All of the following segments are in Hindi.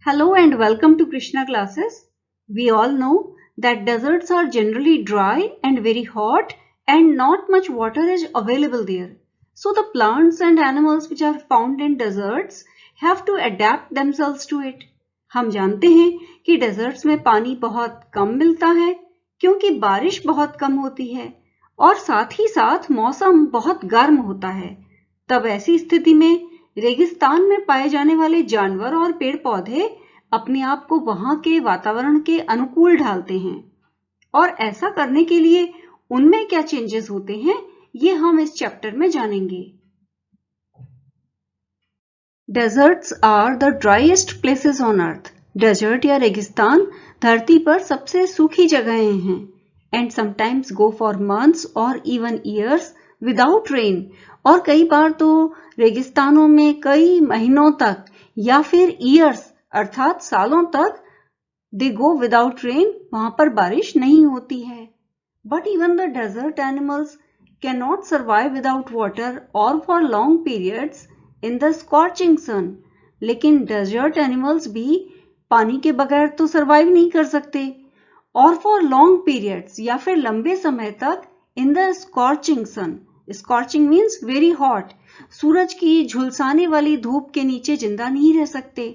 Hello and welcome to Krishna classes. We all know that deserts are generally dry and very hot and not much water is available there. So the plants and animals which are found in deserts have to adapt themselves to it. हम जानते हैं कि deserts में पानी बहुत कम मिलता है क्योंकि बारिश बहुत कम होती है और साथ ही साथ मौसम बहुत गर्म होता है। तब ऐसी स्थिति में रेगिस्तान में पाए जाने वाले जानवर और पेड़ पौधे अपने आप को वहां के वातावरण के अनुकूल ढालते हैं और ऐसा करने के लिए उनमें क्या चेंजेस होते हैं ये हम इस चैप्टर में जानेंगे। Deserts are the driest places on earth. Desert या रेगिस्तान धरती पर सबसे सूखी जगहें हैं and sometimes go for months और इवन ईयर्स विदाउट रेन। और कई बार तो रेगिस्तानों में कई महीनों तक या फिर ईयर्स अर्थात सालों तक दे गो विदाउट रेन, वहां पर बारिश नहीं होती है। But even the desert animals can not survive without water और for long periods in the scorching sun. लेकिन डेजर्ट एनिमल्स भी पानी के बगैर तो सर्वाइव नहीं कर सकते और फॉर लॉन्ग पीरियड्स या फिर लंबे समय तक in the scorching sun. Scorching means very hot, सूरज की झुलसाने वाली धूप के नीचे जिंदा नहीं रह सकते।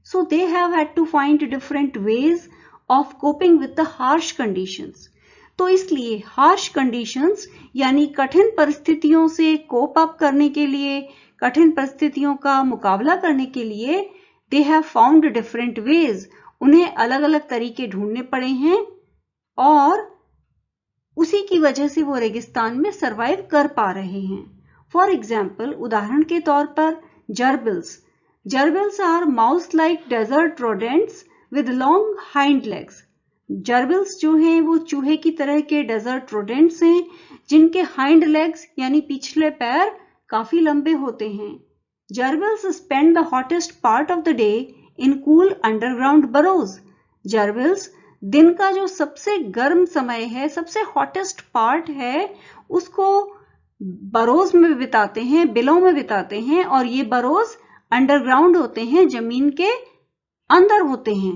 So they have had to find different ways of coping with the harsh conditions. तो इसलिए हार्श कंडीशंस यानी कठिन परिस्थितियों से कोप अप करने के लिए, कठिन परिस्थितियों का मुकाबला करने के लिए they have found different ways. उन्हें अलग अलग तरीके ढूंढने पड़े हैं और उसी की वजह से वो रेगिस्तान में सरवाइव कर पा रहे हैं। फॉर एग्जाम्पल, उदाहरण के तौर पर gerbils. Gerbils are mouse like desert rodents with long hind legs. Gerbils जो हैं वो चूहे की तरह के डेजर्ट रोडेंट्स हैं जिनके हाइंड लेग्स यानी पिछले पैर काफी लंबे होते हैं। Gerbils spend the hottest part of the day in cool underground burrows. Gerbils दिन का जो सबसे गर्म समय है, सबसे हॉटेस्ट पार्ट है, उसको बरोज में बिताते हैं, बिलों में बिताते हैं और ये बरोज अंडरग्राउंड होते हैं, जमीन के अंदर होते हैं।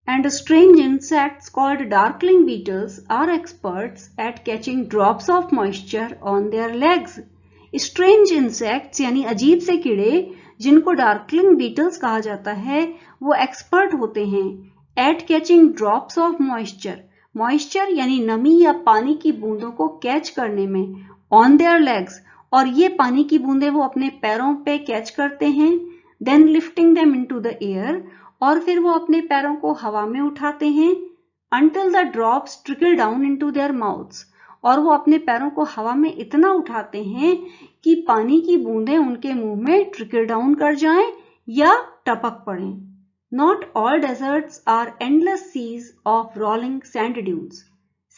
And strange insects called darkling beetles are experts at catching drops of moisture on their legs. Strange insects यानी अजीब से कीड़े जिनको डार्कलिंग बीटल्स कहा जाता है, वो एक्सपर्ट होते हैं at catching drops of moisture. Moisture यानी नमी या पानी की बूंदों को कैच करने में, ऑन देयर लेग्स, और ये पानी की बूंदें वो अपने पैरों पे कैच करते हैं। Then lifting them into the air, और फिर वो अपने पैरों को हवा में उठाते हैं until the drops trickle down into their mouths. और वो अपने पैरों को हवा में इतना उठाते हैं कि पानी की बूंदें उनके मुंह में ट्रिकल डाउन कर जाएं या टपक पड़ें। Not all deserts are endless seas of rolling sand dunes.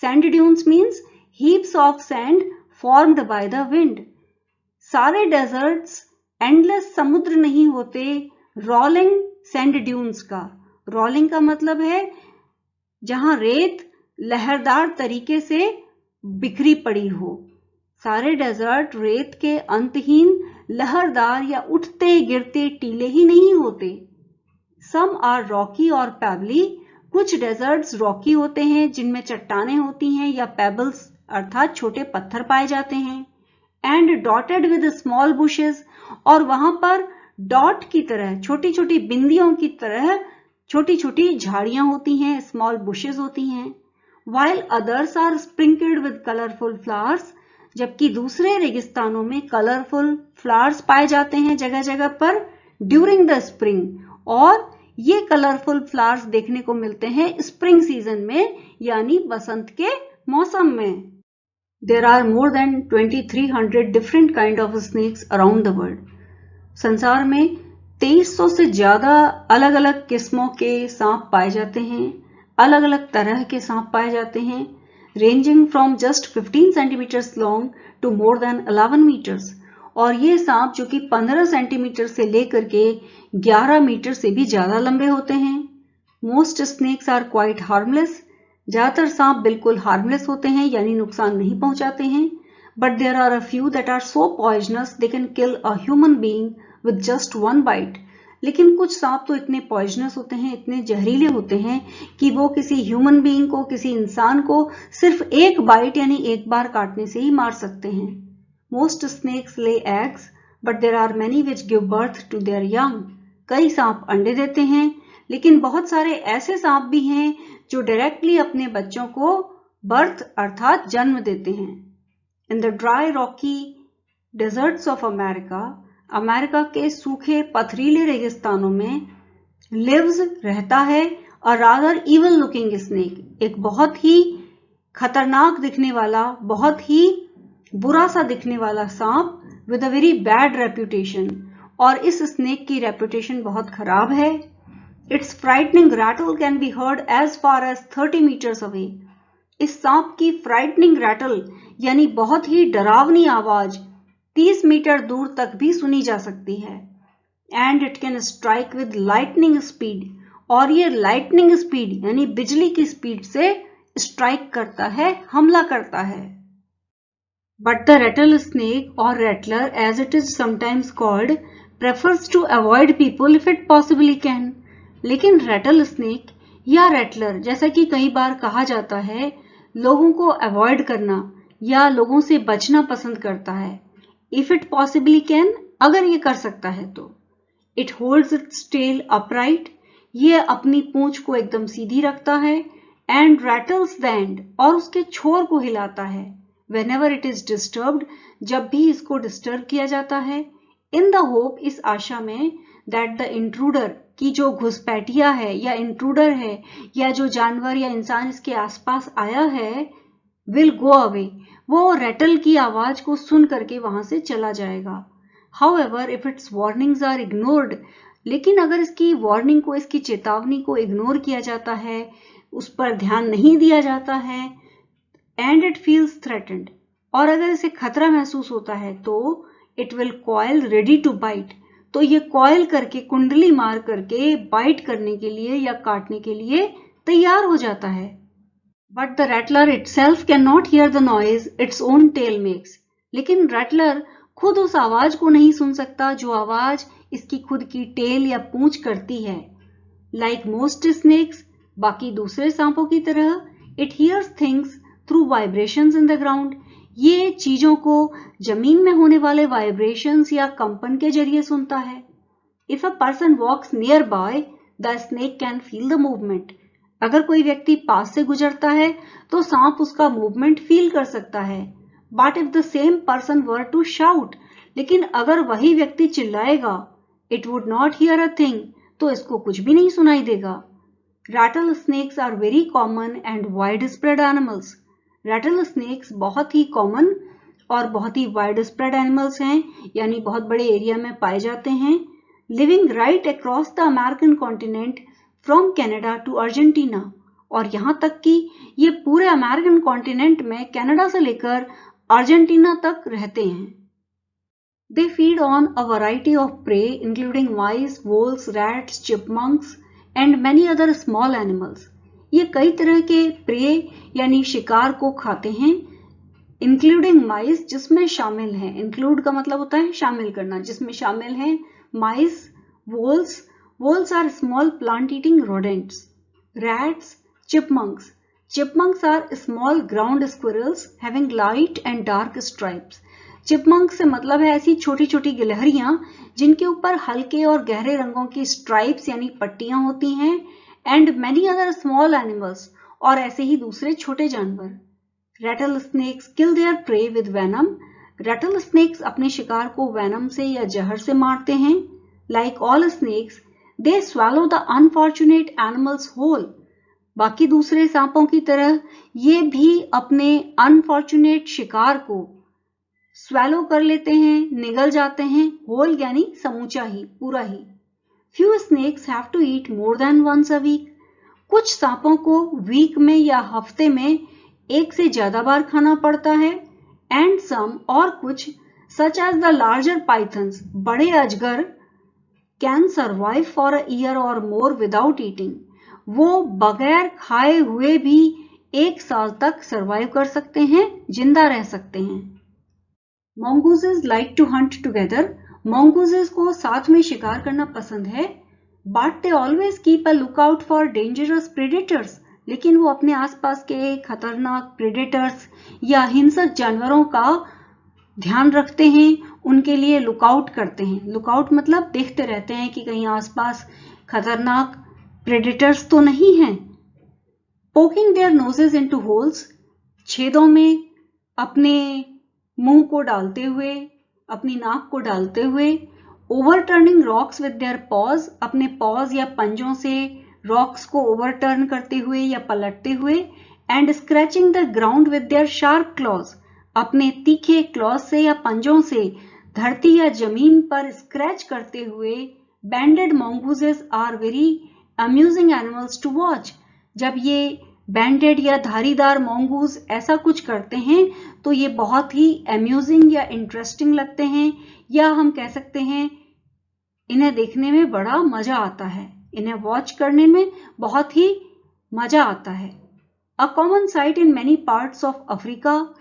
Sand dunes means heaps of sand formed by the wind. सारे deserts endless समुद्र नहीं होते rolling sand dunes का। rolling का मतलब है जहां रेत लहरदार तरीके से बिखरी पड़ी हो। सारे डेजर्ट रेत के अंतहीन लहरदार या उठते गिरते टीले ही नहीं होते। सम आर रॉकी और पेबली। कुछ डेजर्ट्स रॉकी होते हैं जिनमें चट्टानें होती हैं या पेबल्स अर्थात छोटे पत्थर पाए जाते हैं। And dotted with small bushes, और वहां पर डॉट की तरह, छोटी छोटी बिंदियों की तरह छोटी छोटी झाड़ियां होती हैं, स्मॉल बुशेस होती हैं। While others are sprinkled with colourful flowers, जबकि दूसरे रेगिस्तानों में कलरफुल फ्लावर्स पाए जाते हैं जगह जगह पर ड्यूरिंग द स्प्रिंग, और ये कलरफुल फ्लावर्स देखने को मिलते हैं स्प्रिंग सीजन में यानी बसंत के मौसम में। There are more than 2300 different kind of snakes around the world. संसार में 2300 से ज्यादा अलग अलग किस्मों के सांप पाए जाते हैं, अलग अलग तरह के सांप पाए जाते हैं, ranging from just 15 centimetres long to more than 11 metres. और ये सांप जो कि 15 सेंटीमीटर से लेकर के 11 मीटर से भी ज्यादा लंबे होते हैं। Most snakes are quite harmless. ज्यादातर सांप बिल्कुल हार्मलेस होते हैं यानी नुकसान नहीं पहुंचाते हैं। But there are a few that are so poisonous they can kill a human being with just one bite. लेकिन कुछ सांप तो इतने पॉइजनस होते हैं, इतने जहरीले होते हैं कि वो किसी ह्यूमन बीइंग को, किसी इंसान को सिर्फ एक बाइट यानी एक बार काटने से ही मार सकते हैं। Most snakes lay eggs but there are many which give birth to their young. कई सांप अंडे देते हैं, लेकिन बहुत सारे ऐसे सांप भी हैं जो डायरेक्टली अपने बच्चों को बर्थ अर्थात जन्म देते हैं। In the dry Rocky desserts of America, America के सूखे पथरीले रेगिस्तानों में लिव्स रहता है a rather evil looking snake, एक बहुत ही खतरनाक दिखने वाला, बहुत ही बुरा सा दिखने वाला सांप with a very bad reputation. और इस स्नेक की रेप्यूटेशन बहुत खराब है। Its frightening rattle can be heard as far as 30 metres away. इस सांप की फ्राइटनिंग रैटल यानी बहुत ही डरावनी आवाज 30 मीटर दूर तक भी सुनी जा सकती है। And it can strike with lightning speed, और ये लाइटनिंग स्पीड यानी बिजली की स्पीड से स्ट्राइक करता है, हमला करता है। But the rattlesnake or rattler as it is sometimes called prefers to avoid people if it possibly can। लेकिन रैटल स्नेक या रैटलर जैसा कि कई बार कहा जाता है, लोगों को अवॉइड करना या लोगों से बचना पसंद करता है। इफ इट पॉसिबली कैन, अगर ये कर सकता है तो। It holds its tail upright, ये अपनी पूंछ को एकदम सीधी रखता है। एंड रैटल्स द एंड, और उसके छोर को हिलाता है। whenever it is disturbed, जब भी इसको डिस्टर्ब किया जाता है। इन द होप, इस आशा में, that the intruder, की जो घुसपैठिया है या इंट्रूडर है या जो जानवर या इंसान इसके आसपास आया है, will go away, वो रैटल की आवाज को सुन करके वहां से चला जाएगा। However, if its warnings are ignored, लेकिन अगर इसकी वार्निंग को, इसकी चेतावनी को इग्नोर किया जाता है, उस पर ध्यान नहीं दिया जाता है, एंड इट फील्स थ्रेटेंड, और अगर इसे खतरा महसूस होता है तो it will coil ready to bite, तो ये कॉयल करके, कुंडली मार करके बाइट करने के लिए या काटने के लिए तैयार हो जाता है। But the rattler itself can not hear the noise its own tail makes. लेकिन रैटलर खुद उस आवाज को नहीं सुन सकता जो आवाज इसकी खुद की टेल या पूंछ करती है। लाइक मोस्ट स्नेक्स, बाकी दूसरे सांपों की तरह, it hears things through vibrations in the ground, ये चीजों को जमीन में होने वाले वाइब्रेशंस या कंपन के जरिए सुनता है। If a person walks nearby, the snake can feel the movement. अगर कोई व्यक्ति पास से गुजरता है तो सांप उसका मूवमेंट फील कर सकता है। But if the same person were to shout, लेकिन अगर वही व्यक्ति चिल्लाएगा, it would not hear a thing, तो इसको कुछ भी नहीं सुनाई देगा। Rattlesnakes are very common and widespread animals. Rattlesnakes बहुत ही कॉमन और बहुत ही वाइड स्प्रेड एनिमल्स हैं, यानी बहुत बड़े एरिया में पाए जाते हैं। Living right across the American continent from Canada to Argentina, और यहां तक कि ये पूरे अमेरिकन कॉन्टिनेंट में कनाडा से लेकर अर्जेंटीना तक रहते हैं। They feed on a variety of prey including mice, voles, rats, chipmunks and many other small animals. ये कई तरह के प्रे यानी शिकार को खाते हैं, इंक्लूडिंग माइस, जिसमें शामिल है, इंक्लूड का मतलब होता है शामिल करना, जिसमें शामिल है mice, voles, voles are small plant eating rodents, rats, chipmunks, chipmunks are small ground squirrels having light and dark stripes. Chipmunk से मतलब है ऐसी छोटी छोटी गिलहरियां जिनके ऊपर हल्के और गहरे रंगों की स्ट्राइप्स यानी पट्टियां होती हैं। And many other small animals, और ऐसे ही दूसरे छोटे जानवर। Rattlesnakes kill their prey with venom. Rattlesnakes अपने शिकार को वेनम से या जहर से मारते हैं। Like all snakes they swallow the unfortunate animals whole. बाकी दूसरे सांपों की तरह ये भी अपने अनफॉर्चुनेट शिकार को स्वैलो कर लेते हैं, निगल जाते हैं, होल यानी समूचा ही, पूरा ही। Few snakes have to eat more than once a week. कुछ सांपों को वीक में या हफ्ते में एक से ज्यादा बार खाना पड़ता है। एंड सम, और कुछ, such as the larger pythons, बड़े अजगर, can survive for a year or more without eating. वो बगैर खाए हुए भी 1 साल तक सर्वाइव कर सकते हैं, जिंदा रह सकते हैं। Mongooses like to hunt together mongooses को साथ में शिकार करना पसंद है, but they always keep a lookout for dangerous predators. लेकिन वो अपने आसपास के खतरनाक प्रेडेटर्स या हिंसक जानवरों का ध्यान रखते हैं, उनके लिए लुकआउट करते हैं. लुकआउट मतलब देखते रहते हैं कि कहीं आसपास खतरनाक प्रेडेटर्स तो नहीं हैं. Poking their noses into holes, छेदों में अपने मुंह को डालते हुए, अपनी नाक को डालते हुए. Overturning rocks with their paws, अपने पॉज या पंजों से रॉक्स को ओवरटर्न करते हुए या पलटते हुए. And scratching the ground with their sharp clause, अपने तीखे क्लॉज से या पंजों से धरती या जमीन पर स्क्रैच करते हुए. Banded mongooses are very amusing animals to watch. जब ये बैंडेड या धारीदार mongoose ऐसा कुछ करते हैं तो ये बहुत ही अम्यूजिंग या इंटरेस्टिंग लगते हैं, या हम कह सकते हैं इन्हें देखने में बड़ा मजा आता है, इन्हें वॉच करने में बहुत ही मजा आता है. A common site in many parts of Africa,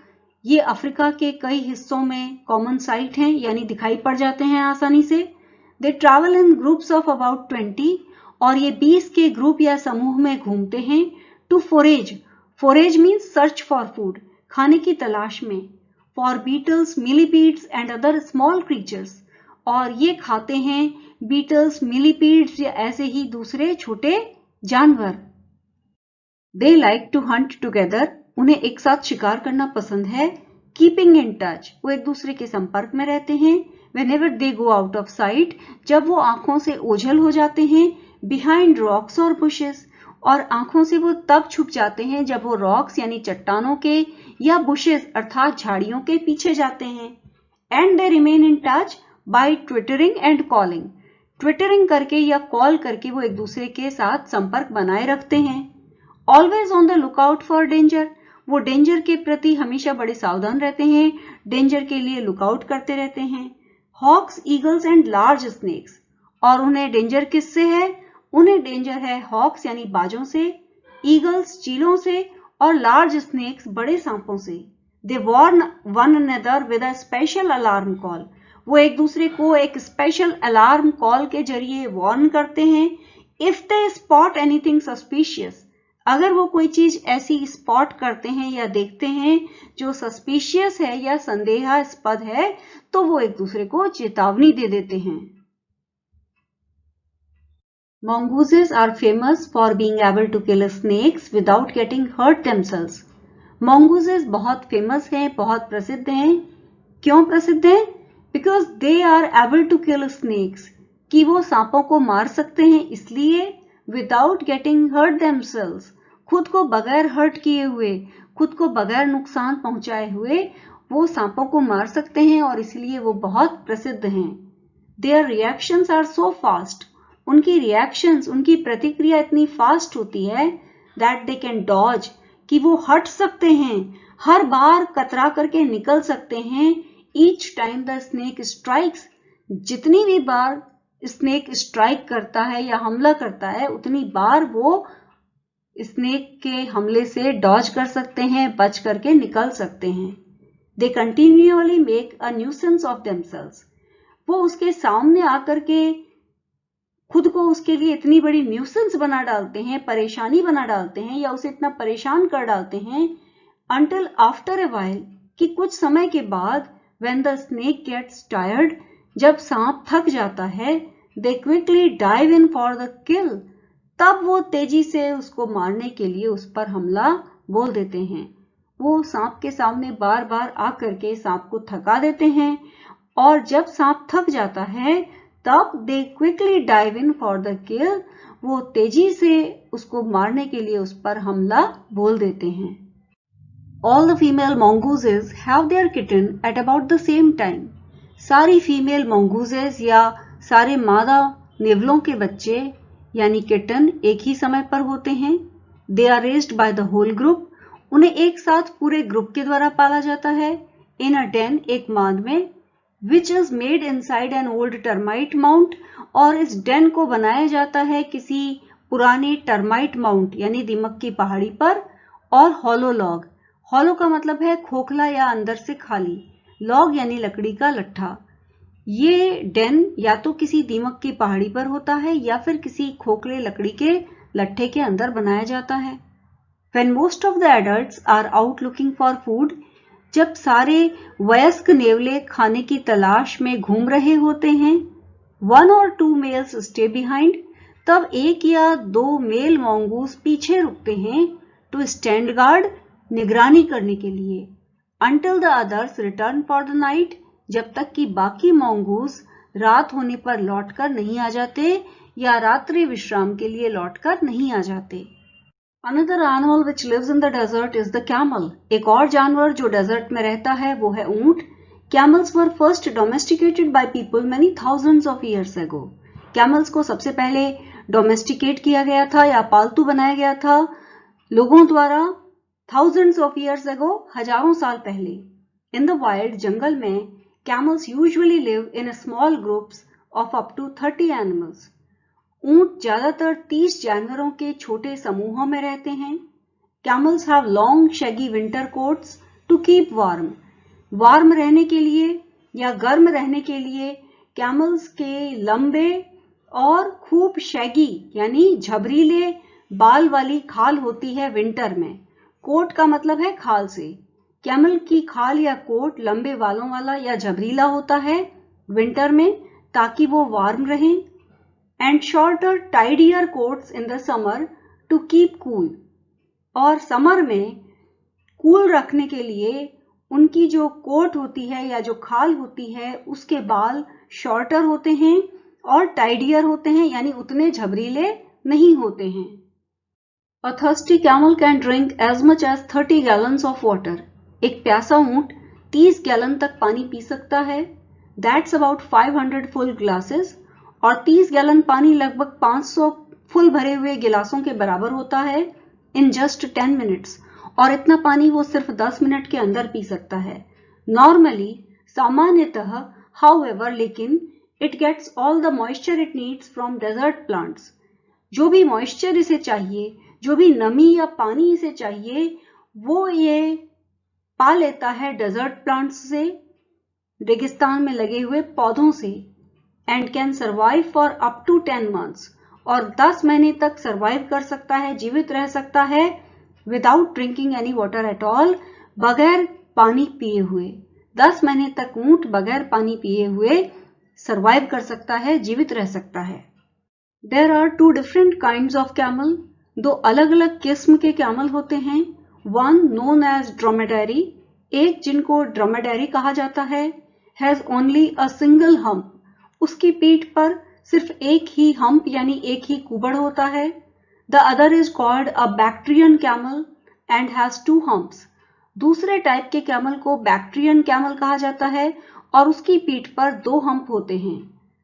ये अफ्रीका के कई हिस्सों में कॉमन साइट हैं, यानी दिखाई पड़ जाते हैं आसानी से. दे travel in groups of about 20, और ये 20 के ग्रुप या समूह में घूमते हैं. To forage, forage means search for food, खाने की तलाश में. For beetles, millipedes and other small creatures, और ये खाते हैं बीटल्स, मिलीपीड्स या ऐसे ही दूसरे छोटे जानवर. They like to hunt together, उन्हें एक साथ शिकार करना पसंद है. कीपिंग इन टच, वो एक दूसरे के संपर्क में रहते हैं. Whenever they go out of site, जब वो आंखों से ओझल हो जाते हैं. बिहाइंड रॉक्स और बुशेस, और आंखों से वो तब छुप जाते हैं जब वो रॉक्स यानी चट्टानों के या बुशेस अर्थात झाड़ियों के पीछे जाते हैं. And they remain in touch by twittering and calling, twittering करके या कॉल करके वो एक दूसरे के साथ संपर्क बनाए रखते हैं. Always on the lookout for danger, वो डेंजर के प्रति हमेशा बड़े सावधान रहते हैं, डेंजर के लिए लुकआउट करते रहते हैं. Hawks, eagles and large snakes, और उन्हें डेंजर किससे है? उन्हें डेंजर है हॉक्स यानी बाजों से, ईगल्स चीलों से, और लार्ज स्नेक्स बड़े सांपों से. They warn one another with a special alarm call, वो एक दूसरे को एक स्पेशल अलार्म कॉल के जरिए वार्न करते हैं. If they spot anything suspicious, अगर वो कोई चीज ऐसी स्पॉट करते हैं या देखते हैं जो सस्पिशियस है या संदेहास्पद है, तो वो एक दूसरे को चेतावनी दे देते हैं. Mongooses are famous for being able to kill snakes without getting hurt themselves. Mongooses बहुत फेमस हैं, बहुत प्रसिद्ध हैं. क्यों प्रसिद्ध हैं? Because they are able to kill snakes, कि वो सांपों को मार सकते हैं इसलिए. Without getting hurt themselves, खुद को बगैर हर्ट किए हुए, खुद को बगैर नुकसान पहुंचाए हुए वो सांपों को मार सकते हैं, और इसलिए वो बहुत प्रसिद्ध हैं. Their reactions are so fast, उनकी रिएक्शंस, उनकी प्रतिक्रिया इतनी फास्ट होती है. दैट दे कैन डॉज, कि वो हट सकते हैं, हर बार कतरा करके निकल सकते हैं. Each time the snake strikes, जितनी भी बार स्नेक स्ट्राइक करता है या हमला करता है, उतनी बार वो स्नेक के हमले से डॉज कर सकते हैं, बच करके निकल सकते हैं. They continually make a nuisance of themselves, वो उसके सामने आकर के खुद को उसके लिए इतनी बड़ी न्यूसेंस बना डालते हैं, परेशानी बना डालते हैं, या उसे इतना परेशान कर डालते हैं. अंटिल आफ्टर ए वाइल, कि कुछ समय के बाद. When the snake gets tired, जब सांप थक जाता है. They quickly dive in for the kill, तब वो तेजी से उसको मारने के लिए उस पर हमला बोल देते हैं. वो सांप के सामने बार बार आकर के सांप को थका देते हैं, और जब सांप थक जाता है तब दे quickly dive in for the किल, वो तेजी से उसको मारने के लिए उस पर हमला बोल देते हैं. All the female mongooses have their kitten at about the same time. सारी फीमेल mongooses या सारे मादा नेवलों के बच्चे यानी किटन एक ही समय पर होते हैं. They are raised by the whole group. उन्हें एक साथ पूरे ग्रुप के द्वारा पाला जाता है. In a den, एक मांद में. Which is made inside an old termite mount, और इस डेन को बनाया जाता है किसी पुराने टर्माइट माउंट यानी दीमक की पहाड़ी पर. और हॉलो लॉग, हॉलो का मतलब है खोखला या अंदर से खाली, लॉग यानी लकड़ी का लट्ठा. ये डेन या तो किसी दीमक की पहाड़ी पर होता है या फिर किसी खोखले लकड़ी के लट्ठे के अंदर बनाया जाता है। When most of the adults are out looking for food, जब सारे वयस्क नेवले खाने की तलाश में घूम रहे होते हैं, 1 or 2 males stay behind, तब 1 या 2 मेल mongoose पीछे रुकते हैं to stand guard, निगरानी करने के लिए, until the others return for the night, जब तक कि बाकी mongoose रात होने पर लौटकर नहीं आ जाते या रात्रि विश्राम के लिए लौटकर नहीं आ जाते। Another animal which lives in the desert is the camel. एक और जानवर जो डेजर्ट में रहता है वो है ऊंट। Camels were first domesticated by people many thousands of years ago. Camels को सबसे पहले डोमेस्टिकेट किया गया था या पालतू बनाया गया था लोगों द्वारा thousands of years ago, हजारों साल पहले। In the wild, जंगल में camels usually live in small groups of up to 30 animals. ऊंट ज्यादातर 30 जानवरों के छोटे समूहों में रहते हैं। Camels have long shaggy winter coats to keep warm. Warm रहने के लिए या गर्म रहने के लिए कैमल्स के लंबे और खूब शैगी यानी झबरीले बाल वाली खाल होती है विंटर में। कोट का मतलब है खाल से। कैमल की खाल या कोट लंबे बालों वाला या झबरीला होता है विंटर में ताकि वो वार्म रहें। And shorter tidier coats in the summer to keep cool. और समर में कूल रखने के लिए उनकी जो कोट होती है या जो खाल होती है उसके बाल शॉर्टर होते हैं और टाइडियर होते हैं यानी उतने झबरीले नहीं होते हैं। A thirsty camel can drink as much as 30 gallons of water. एक प्यासा ऊंट 30 गैलन तक पानी पी सकता है। That's about 500 full glasses. और 30 गैलन पानी लगभग 500 फुल भरे हुए गिलासों के बराबर होता है in just 10 minutes. और इतना पानी वो सिर्फ 10 मिनट के अंदर पी सकता है। Normally, सामान्यतः, however, लेकिन it gets all the moisture it needs from desert plants. जो भी मॉइस्चर इसे चाहिए, जो भी नमी या पानी इसे चाहिए, वो ये पा लेता है डेजर्ट प्लांट्स से, रेगिस्तान में लगे हुए पौधों से। And can survive for up to 10 months. और 10 महीने तक सर्वाइव कर सकता है, जीवित रह सकता है without drinking any water at all, बगैर पानी पिए हुए। 10 महीने तक ऊंट बगैर पानी पिए हुए सर्वाइव कर सकता है, जीवित रह सकता है। There are 2 different kinds of camel. 2 अलग अलग किस्म के कैमल होते हैं। One known as dromedary, एक जिनको ड्रोमेडरी कहा जाता है, has only a single hump. उसकी पीठ पर सिर्फ एक ही हम्प यानी एक ही कुबड़ होता है। The other is called a Bactrian camel and has 2 humps. दूसरे टाइप के कैमल को बैक्ट्रियन कैमल कहा जाता है और उसकी पीठ पर 2 हम्प होते हैं।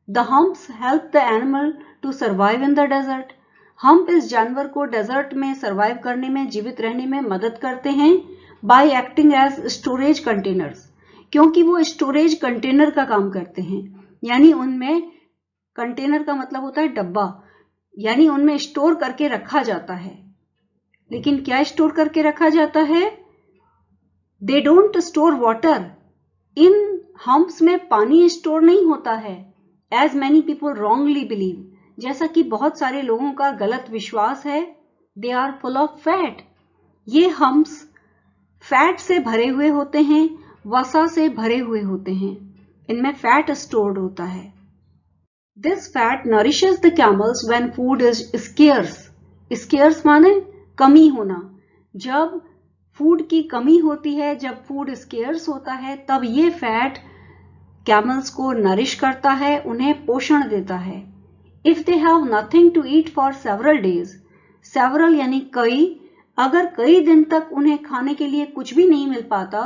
The humps help the animal to survive in the desert. Hump इस जानवर को डेजर्ट में सर्वाइव करने में, जीवित रहने में मदद करते हैं by acting as storage containers, क्योंकि वो स्टोरेज कंटेनर का काम करते हैं। यानी उनमें, कंटेनर का मतलब होता है डब्बा, यानी उनमें स्टोर करके रखा जाता है। लेकिन क्या स्टोर करके रखा जाता है? They don't store water. In humps में पानी स्टोर नहीं होता है, as many people wrongly believe, जैसा कि बहुत सारे लोगों का गलत विश्वास है। They are full of fat. ये हम्प्स फैट से भरे हुए होते हैं, वसा से भरे हुए होते हैं। इनमें फैट स्टोर्ड होता है। This fat nourishes the camels when food is scarce. Scarce माने कमी होना। जब फूड की कमी होती है, जब फूड स्केयर्स होता है, तब ये फैट कैमल्स को नरिश करता है, उन्हें पोषण देता है। If they have nothing to eat for several days, several यानी कई, अगर कई दिन तक उन्हें खाने के लिए कुछ भी नहीं मिल पाता,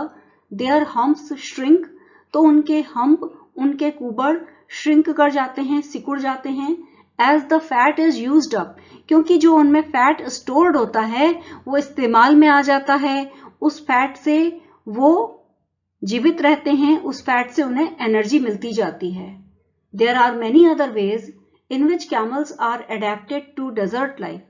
their humps shrink, तो उनके हम्प, उनके कुबड़ श्रिंक कर जाते हैं, सिकुड़ जाते हैं। As the fat is used up, क्योंकि जो उनमें फैट स्टोर्ड होता है वो इस्तेमाल में आ जाता है, उस फैट से वो जीवित रहते हैं, उस फैट से उन्हें एनर्जी मिलती जाती है। There are many other ways in which camels are adapted to desert life.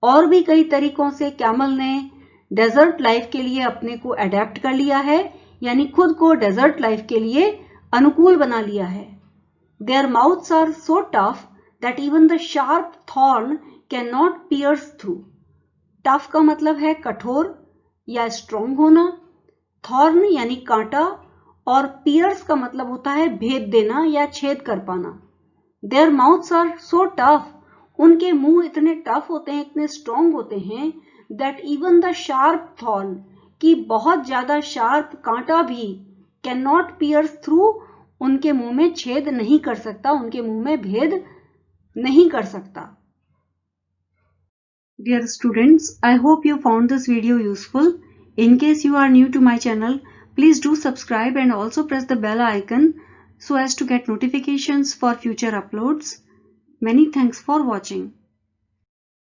और भी कई तरीकों से कैमल ने डेजर्ट लाइफ के लिए अपने को अडेप्ट कर लिया है, यानी खुद को डेजर्ट लाइफ के लिए अनुकूल बना लिया है। Their mouths are so tough that even the sharp thorn cannot pierce through. Tough का मतलब है कठोर या स्ट्रॉन्ग होना, थॉर्न यानी कांटा, और पियर्स का मतलब होता है भेद देना या छेद कर पाना. Their mouths are so tough, उनके मुंह इतने टफ होते हैं, इतने स्ट्रॉन्ग होते हैं, that even the sharp thorn, कि बहुत ज्यादा शार्प कांटा भी cannot pierce through, उनके मुंह में छेद नहीं कर सकता, उनके मुंह में भेद नहीं कर सकता. Dear students, I hope you found this video useful. In case you are new to my channel, please do subscribe and also press the bell icon so as to get notifications for future uploads. Many thanks for watching.